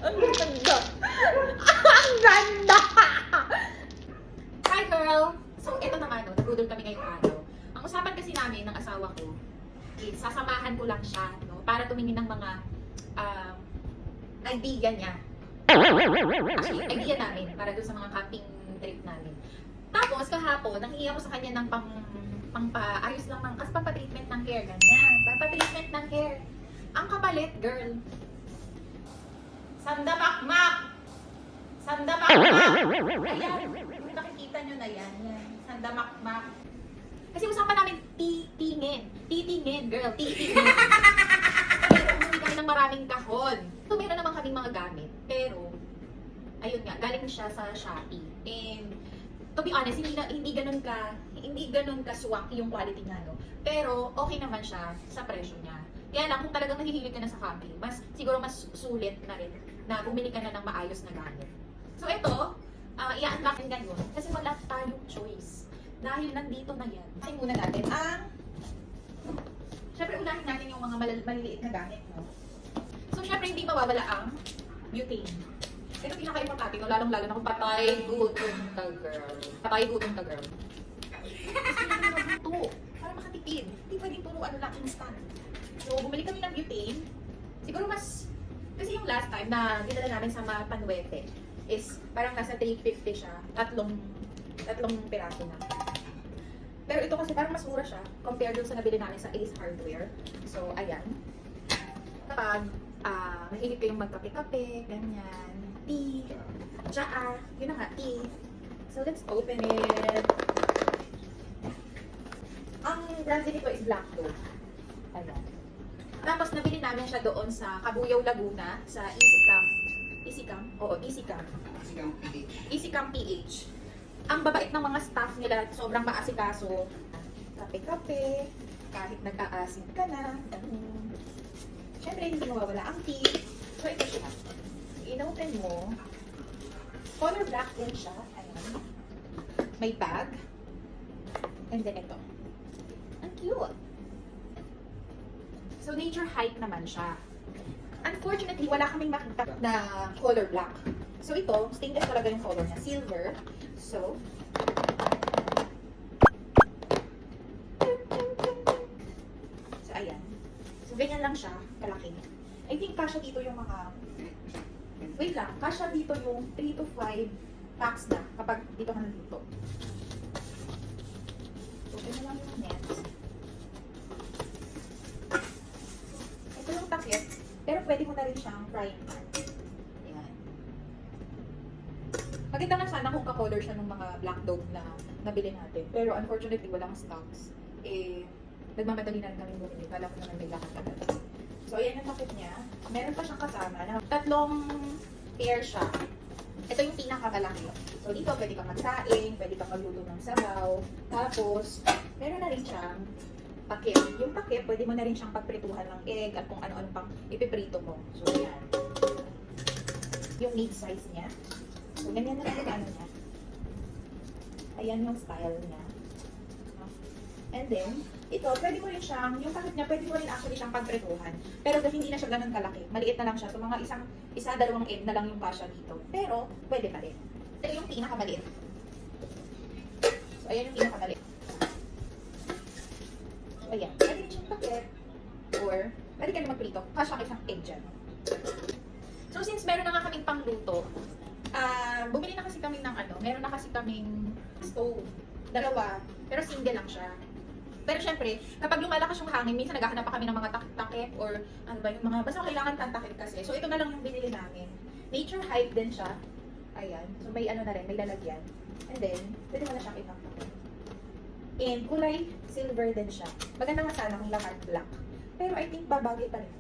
Ang ganda! Ang ganda! Hi, girl! So, eto na nga, no, nag-doodle kami ngayong araw. Ang usapan kasi namin ng asawa ko is sasamahan ko lang siya, no, para tumingin ng mga idea niya. Actually, idea namin para doon sa mga camping trip namin. Tapos, kahapon, nanghiya ko sa kanya ng pangpaayos lang ng, kasi pampatreatment ng hair, ganyan. Pampatreatment ng hair. Ang kapalit, girl. Sandamakmak! Sandamakmak! Ayan, kung nakikita nyo na yan. Yan. Sandamakmak. Kasi usapan namin, titingin. Titingin, girl. Titingin. Hindi kami ng maraming kahon. So, meron naman kaming mga gamit. Pero, ayun nga, galing siya sa Shopee. And, to be honest, hindi ganun ka swak yung quality niya, no? Pero, okay naman siya sa presyo niya. Kaya lang, kung talagang nahihilig ka na sa camping, siguro mas sulit na rin na bumili ka na ng maayos na gamit. So, ito, i-unlock din ngayon kasi wala tayong choice. Dahil nandito na yan. Kasi muna natin syempre, unahin natin yung mga maliliit na gamit, no? So, syempre, hindi mawawala ang butane. Ito pinaka-importante, no? Lalong-lalo na kung patay gutom ka, girl. Patay gutom ka, girl. Kasi hindi naman ito. Para makatipid. Hindi pwedeng puro lang instant. So, bumili kami ng butane. Siguro kasi yung last time na dinala namin sa Mapanuete is parang nasa 350 siya. Tatlong piraso na. Pero ito kasi parang mas mura siya compared dun sa nabili namin sa Ace Hardware. So, ayan. Kapag mahilig kayong magkape-kape, ganyan, tea, tsaa, yun na nga, tea. So, let's open it. Ang brand nito is Black Dog. Ayan. Tapos, nabili namin siya doon sa Cabuyao, Laguna, sa EasyCam. Oo, EasyCam. EasyCam PH. Ang babait ng mga staff nila, sobrang maasikaso. Kape-kape, kahit nag-aasin ka na. Siyempre, hindi mawawala ang tea. So, ito siya. In-open mo. Color black din siya. Ayan. May bag. And then ito. Ang cute. So, nature hike naman siya. Unfortunately, wala kaming makita na color black. So, ito, stainless talaga yung color niya. Silver. So, ayan. So, ganyan lang siya, kalaki. I think kasha dito yung mga, wait lang, kasha dito yung 3 to 5 packs na kapag dito ka nandito. So, ganyan lang yung net. Ito yung takip, pero pwede mo na rin siyang frying pan. Ayan. Maganda nga sana kung ka-color siya ng mga Black Dog na nabili natin. Pero unfortunately, walang stocks. Nagmamadali na rin kami bumili. Kala ko naman may lahat agad. So, ayan yung takip niya. Meron pa siyang kasama na 3 pair siya. Ito yung pinakamalaki. So, dito pwede kang magsaing, pwede kang magluto ng sabaw. Tapos, meron na rin siyang takip. Yung takip, pwede mo na rin siyang pagprituhan ng egg at kung ano-ano pang ipiprito mo. So, ayan. Yung mid-size niya. So, ganyan na lang yung ano niya. Ayan yung style niya. And then, ito, pwede mo rin siyang, yung takip niya, pwede mo rin actually siyang pagprituhan. Pero hindi na siya ganun kalaki. Maliit na lang siya. So, mga dalawang egg na lang yung kasya dito. Pero, pwede pa rin. Ito yung pinakamaliit. So, ayan yung pinakamaliit. So, ayan. Pwede rin siyang takip. Or, pwede ka na magprito. Kasya ka isang egg dyan. So, since meron na nga kaming pangluto, bumili na kasi kami ng meron na kasi kaming stove. 2. Pero single lang siya. Pero syempre, kapag lumalakas yung hangin, minsan naghahanap pa kami ng mga takip or yung mga, basta kailangan kang takip kasi. So, ito na lang yung binili namin. Nature hike din siya. Ayan. So, may na rin, may lalagyan. And then, pwede mo na siyang ibang takip. And kulay silver din siya. Maganda nga sana kung lahat black. Pero I think babagay pa rin.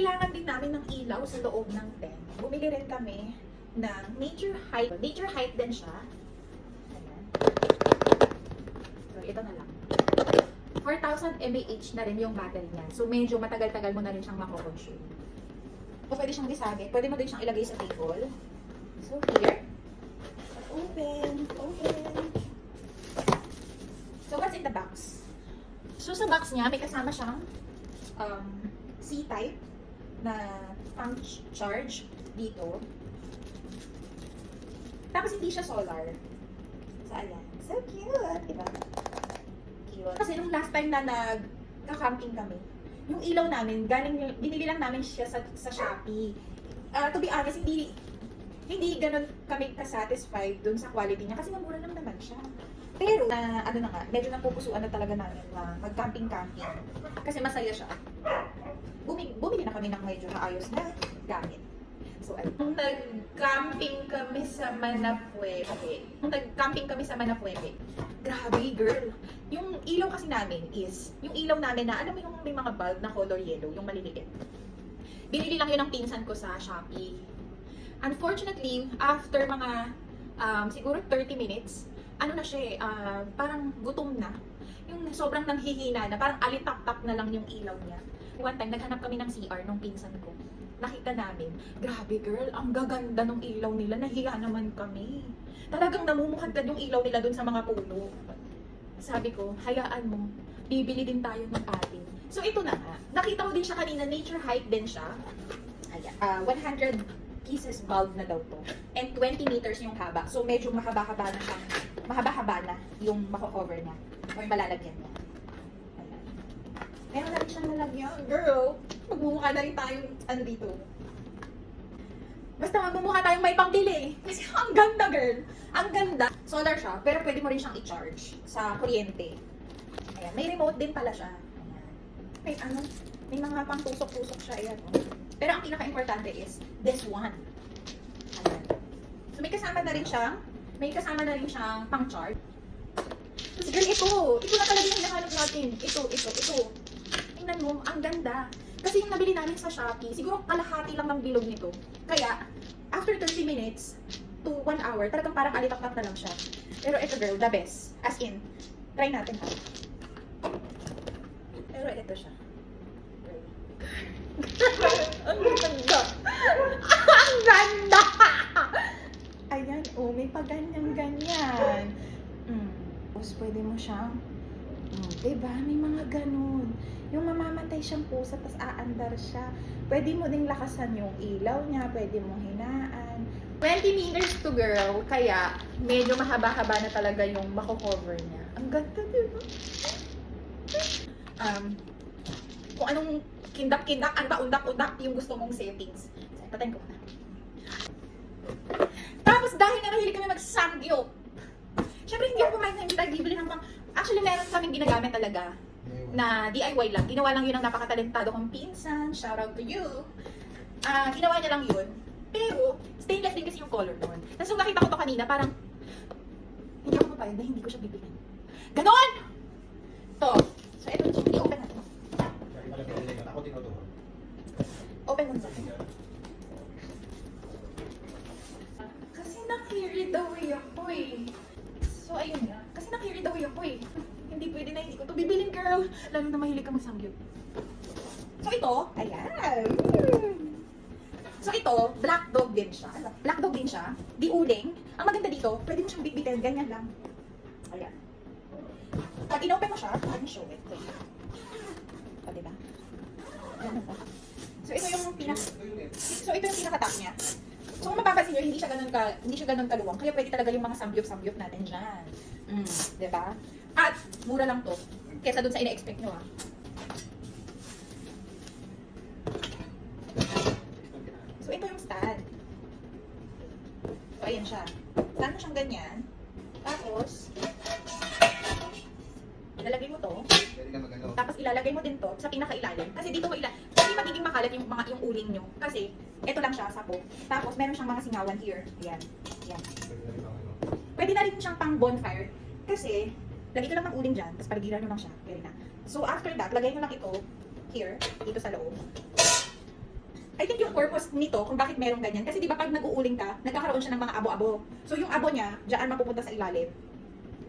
Kailangan din namin ng ilaw sa loob ng tent. Bumili rin kami ng nature hike. Nature hike din siya. Ayan. So, ito na lang. 4,000 mAh na rin yung battery niya. So, medyo matagal-tagal mo na rin siyang mako-consume. So, pwede siyang disabit. Pwede mo din siyang ilagay sa table. So, here. Open. So, what's in the box? So, sa box niya, may kasama siyang C-type na pang charge. dito. Tapos hindi siya solar. So, ayan. So cute, diba? Cute. Kasi nung last time na nagka-camping kami, yung ilaw namin, binili lang namin siya sa Shopee. To be honest, hindi ganun kami ka-satisfied dun sa quality niya kasi mura lang naman siya. Pero, ano na nga, medyo napupusuan na talaga namin na mag-camping-camping. Kasi masaya siya. Bumili na kami ng medyo maayos na gamit. So, ayun. Nag-camping kami sa Manapuete. Grabe, girl. Yung ilaw kasi namin is, yung ilaw namin na, alam mo yung may mga bulb na color yellow, yung maliliit. Binili lang yun ng pinsan ko sa Shopee. Unfortunately, after mga, siguro 30 minutes, ano na siya parang gutom na. Yung sobrang nanghihina na, parang alitap-tap na lang yung ilaw niya. One time, naghanap kami ng CR nung pinsan ko. Nakita namin, grabe girl, ang gaganda ng ilaw nila, nahiya naman kami. Talagang namumukhadkad yung ilaw nila dun sa mga puno. Sabi ko, hayaan mo, bibili din tayo ng atin. So ito na nga, nakita ko din siya kanina, nature hike din siya. Ayan, 100 pieces bulb na daw to. And 20 meters yung haba. So medyo mahaba-haba na siyang, mahaba-haba na yung mako-cover niya. Or malalagyan niya. Ayan. Meron na rin siyang lalagyan. Girl, magmumukha na rin tayong ano dito. Basta magmumukha tayong may pambili. Kasi ang ganda, girl. Ang ganda. Solar siya, pero pwede mo rin siyang i-charge sa kuryente. Ayan. May remote din pala siya. Ayan. May mga pang tusok-tusok siya. Ayan. Pero ang pinaka-importante is this one. Ayan. So may kasama na rin siyang pang-charge. Kasi girl, ito na talaga yung hinahanap natin. Ito. Tingnan mo, ang ganda. Kasi yung nabili namin sa Shopee, siguro kalahati lang ng bilog nito. Kaya, after 30 minutes to 1 hour, talagang parang alitap-tap na lang siya. Pero ito girl, the best. As in, try natin ha. Pero ito siya. Ang ganda! Ang ganda! Ayan, may paganyan-ganyan. Tapos pwede mo siyang, diba? May mga ganun. Yung mamamatay siyang pusa, tapos aandar siya. Pwede mo ding lakasan yung ilaw niya, pwede mo hinaan. 20 meters to girl, kaya medyo mahaba-haba na talaga yung mako-cover niya. Ang ganda, diba? Kung anong kindak-kindak, ano ba, undak-undak yung gusto mong settings. So, patayin ko na. Tapos dahil na mahilig kami mag-samgyup, syempre hindi ako kumain na hindi tayo bibili ng pang... Actually, meron kaming ginagamit talaga na DIY lang. Ginawa lang yun ng napakatalentado kong pinsan. Shout out to you. Ginawa niya lang yun. Pero, stainless din kasi yung color nun. Tapos nung nakita ko to kanina, parang hindi ako mapayag na hindi ko siya bibilin. Ganon! To. So, ito yung i-open natin. Ako tinuturo. Open mo natin. Kasi na-carried away ako eh. So, ayun nga. Kasi na-carried away ako eh. Hindi pwede na hindi ko ito bibilin, girl. Lalo na mahilig ka mag-samgyup. So, ito. Ayan. So, ito. Black dog din siya. Black dog din siya. Di uling. Ang maganda dito, pwede mo siyang bitbitin. Ganyan lang. Ayan. Pag inopen mo siya, let me show it. O, diba? Ganun ba? So, ito yung pinaka-top niya. So, kung mapapansin nyo, hindi siya ganun kaluwang. Kaya pwede talaga yung mga samgyup-samgyup natin dyan. Diba? At, mura lang to. Kesa dun sa ina-expect nyo, So, ito yung stand. So, ayan siya. Stand mo siyang ganyan. Tapos, ilalagay mo to. Tapos ilalagay mo din to sa pinakailalim. Kasi dito mo kasi magiging makalat yung uling nyo. Kasi, ito lang siya, sapo. Tapos, meron siyang mga singawan here. Ayan. Ayan. Pwede na rin siyang pang bonfire. Kasi, lagay ko lang ng uling dyan. Tapos, paligiran nyo lang siya. Pwede na. So, after that, lagay mo lang ito here. Dito sa loob. I think yung purpose nito, kung bakit merong ganyan. Kasi di ba pag nag-uuling ka, nagkakaroon siya ng mga abo-abo. So, yung abo niya, dyan mapupunta sa ilalim.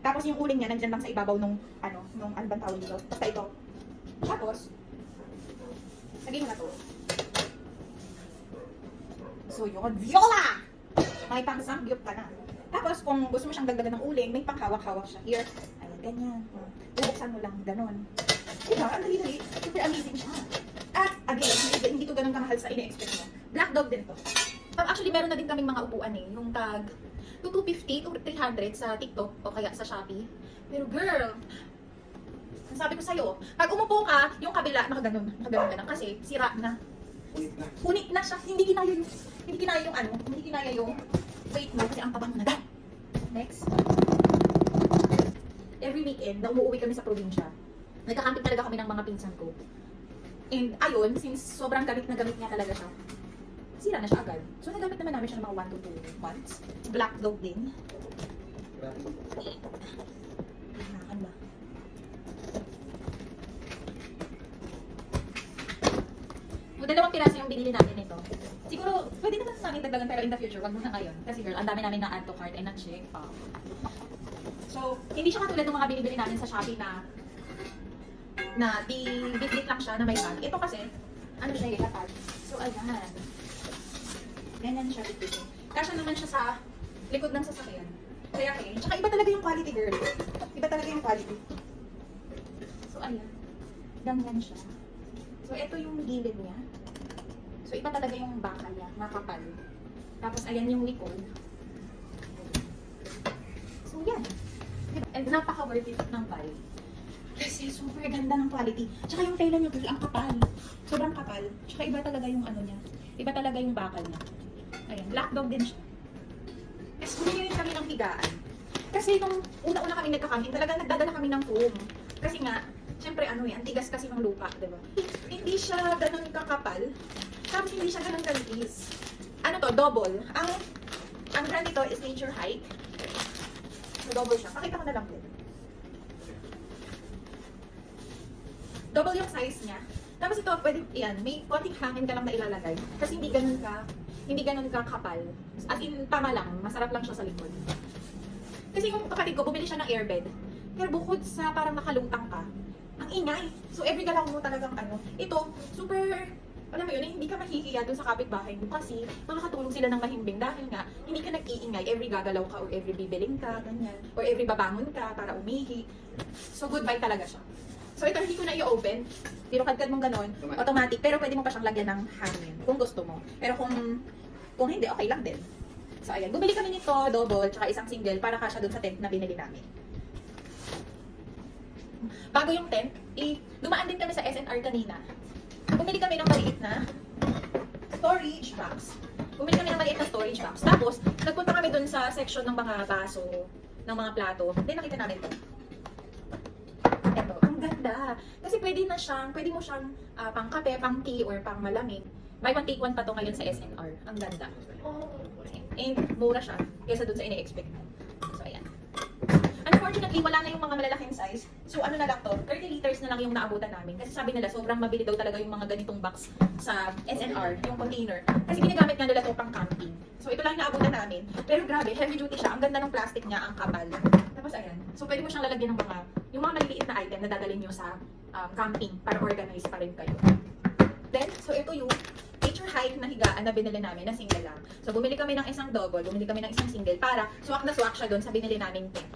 Tapos yung uling niya, nandyan lang sa ibabaw nung ano bang tawag dito. Basta ito. Tapos, lagay mo na to. So yun, viola! May pang samgyup ka na. Tapos kung gusto mo siyang dagdagan ng uling, may pang hawak-hawak siya. Here, ayan, ganyan. Bubuksan mo lang, ganon. Diba? Ang dali-dali. Super amazing siya. At again, hindi to ganun kamahal sa ina-expect mo. Black dog din to. Actually, meron na din kaming mga upuan eh. Yung tag 250 to 300 sa TikTok o kaya sa Shopee. Pero girl, ang sabi ko sa'yo, pag umupo ka, yung kabila, nakaganon ka lang kasi sira na. Ulit na. Punit na siya, hindi kinaya yung weight mo kasi ang taba mo na. Next. Every weekend na umuwi kami sa probinsya, nagkakamping talaga kami ng mga pinsan ko. And ayun, since sobrang gamit na gamit niya talaga siya, sira na siya agad. So nagamit naman namin siya ng mga 1 to 2 months. Black dog din. Grabe. Hinakan ba? Dalawang piraso yung binili natin nito. Siguro, pwede naman sa akin dagdagan pero in the future, wag muna ngayon. Kasi girl, ang dami namin na-add to cart and na-check. So, hindi siya katulad ng mga binibili namin sa Shopee na bit-bit lang siya na may bag. Ito kasi, ano siya yung lapad. So, ayan. Ganyan siya bit-bit. Kasya naman siya sa likod ng sasakyan. Kaya okay. Tsaka iba talaga yung quality, girl. Iba talaga yung quality. So, ayan. Ganyan siya. So, ito yung gilid niya. So, iba talaga yung baka niya, makapal. Tapos, ayan yung likod. So, yan. And napaka-worth it ng buy. Kasi super ganda ng quality. Tsaka yung tela niya, girl, ang kapal. Sobrang kapal. Tsaka iba talaga yung ano niya. Iba talaga yung bakal niya. Ayan, black dog din siya. Tapos, bumili rin kami ng higaan. Kasi nung una-una kami nagkakamping, talagang nagdadala kami ng foam. Kasi nga, syempre ano eh, ang tigas kasi ng lupa, di ba? Hindi siya ganun kakapal. Tapos hindi siya ganun kalipis. Ano to, double. Ang brand nito is Nature Hike. So, double siya. Pakita ko na lang din. Double yung size niya. Tapos ito, pwede, yan, may konting hangin ka lang na ilalagay. Kasi hindi ganun ka kapal. As in, tama lang, masarap lang siya sa likod. Kasi yung kapatid ko, bumili siya ng airbed. Pero bukod sa parang nakalutang ka, ang ingay. So, every galaw mo talagang ano. Ito, super, alam mo yun, hindi ka mahihiya dun sa kapitbahay mo kasi makakatulong sila ng mahimbing dahil nga, hindi ka nag-iingay every gagalaw ka or every bibiling ka, ganyan. Or every babangon ka para umihi. So, goodbye talaga siya. So, ito hindi ko na i-open. Pero kadkad mong ganon, automatic. Pero pwede mo pa siyang lagyan ng hangin kung gusto mo. Pero kung hindi, okay lang din. So, ayan. Bumili kami nito, double, tsaka isang single para kasya dun sa tent na binili namin. Bago yung tent, dumaan din kami sa SNR kanina. Bumili kami ng maliit na storage box. Tapos, nagpunta kami dun sa section ng mga baso, ng mga plato. Then nakita namin ito. Ito, ang ganda. Kasi pwede mo siyang pang kape, pang tea, or pang malamig. Buy one take one pa to ngayon sa SNR. Ang ganda. And mura siya kaysa dun sa ine-expect mo. So, ayan. Unfortunately, wala na yung mga malalaking size. So, ano na lang to, 30 liters na lang yung naabutan namin. Kasi sabi nila, sobrang mabili daw talaga yung mga ganitong box sa SNR, yung container. Kasi ginagamit nga nila to pang camping. So, ito lang yung naabutan namin. Pero grabe, heavy duty siya. Ang ganda ng plastic niya, ang kapal. Tapos, ayan. So, pwede mo siyang lalagyan ng yung mga maliliit na item na dadalhin nyo sa camping para organize pa rin kayo. Then, so ito yung Nature Hike na higaan na binili namin na single lang. So, bumili kami ng isang double, bumili kami ng isang single para swak na swak siya doon sa binili naming tent.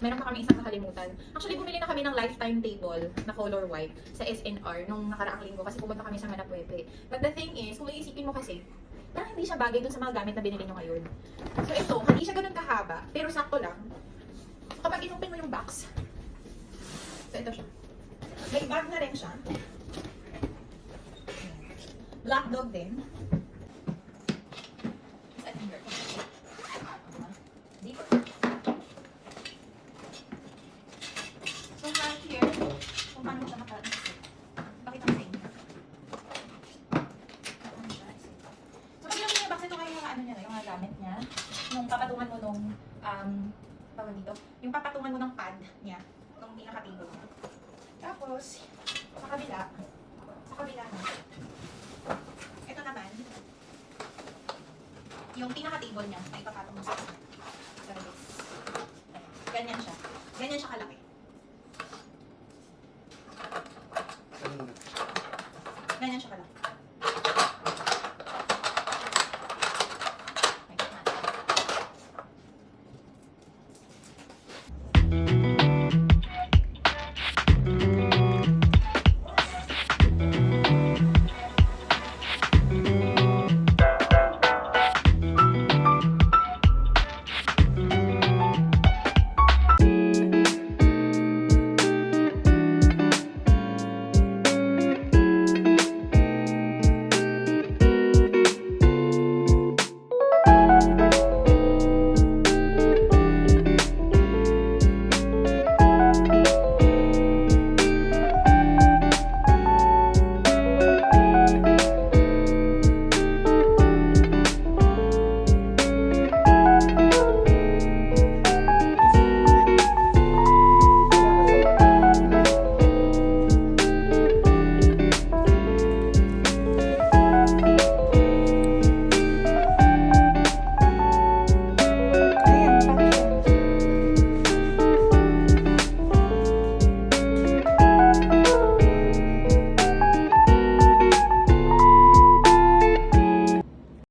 Meron pa kami isang nakalimutan. Actually, bumili na kami ng lifetime table na color white sa SNR nung nakaraang linggo kasi pumunta kami sa Manapuete. But the thing is, kung iisipin mo kasi, parang hindi siya bagay dun sa mga gamit na binili nyo ngayon. So ito, hindi siya ganun kahaba, pero sakto lang. So, kapag inopen mo yung box, so ito siya. May bag na rin siya. Black dog din. Dito. So, right here, kung paano siya naka-isip. Bakit ang pain? Paano siya isip? So, pag yung box, ito kayo yung ano niya na, yung gamit niya. Yung papatungan mo nung, tawag dito, yung papatungan mo ng pad niya, nung pinaka-table niya. Tapos, sa kabila na, ito naman, yung pinaka-table niya, ay ipapatong mo sa service. Ganyan siya kalaki.